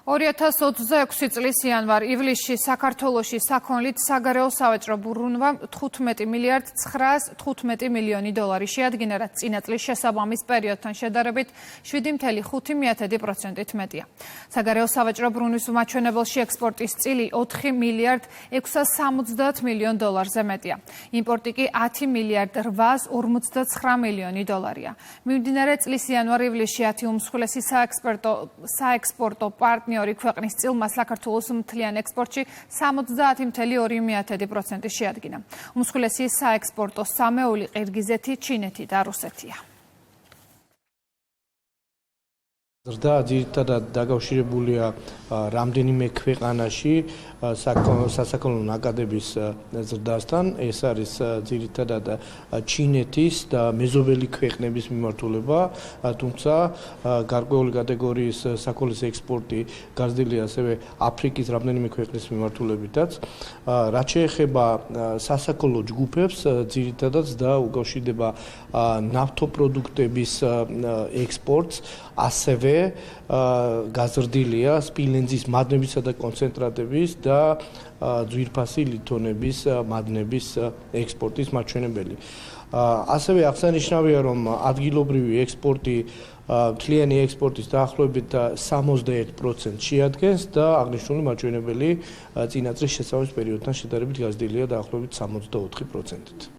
2026 წლის იანვარ-ივლისში საქართველოში საქონლით საგარეო სავაჭრო ბრუნვა 15 მილიარდ 915 მილიონი დოლარი შეადგინა, რაც წინა წლის შესაბამის პერიოდთან შედარებით 7.5%-ით მეტია. საგარეო სავაჭრო ბრუნვის მაჩვენებელში ექსპორტის წილი 4 მილიარდ 670 მილიონ დოლარზე მეტია. იმპორტი კი 10 მილიარდ 859 მილიონი დოლარია. მიმდინარე წლის იანვარ-ივლისში 10 უმსხვილესი საექსპორტო პარტნიორი ქვეყნის წილმა საქართველოს მთლიან ექსპორტში 70.2% შეადგინა. უმსხვილესი საექსპორტო სამეული ყირგიზეთი, ჩინეთი და რუსეთია. ზრდა ძირითადად დაკავშირებულია რამდენიმე ქვეყანაში სასაქონლო ნაკადების ზრდასთან. ეს არის ძირითადად ჩინეთის და მეზობელი ქვეყნების მიმართულება, თუმცა გარკვეული კატეგორიის საქონლის ექსპორტი გაზრდილია ასევე აფრიკის რამდენიმე ქვეყნის მიმართულებითაც. რაც შეეხება სასაქონლო ჯგუფებს, ძირითადად და უკავშირდება ნავთობპროდუქტების ექსპორტს, ასევე გაზრდილია სპილენძის მადნებისა და კონცენტრატების და ძვირფასი ლითონების მადნების ექსპორტის მაჩვენებელი. ასევე აღსანიშნავია, რომ ადგილობრივი ექსპორტი მთლიანი ექსპორტის დაახლოებით 61% შეადგენს და აღნიშნული მაჩვენებელი წინა წლის შესაბამის პერიოდთან შედარებით გაზრდილია დაახლოებით 64%-ით.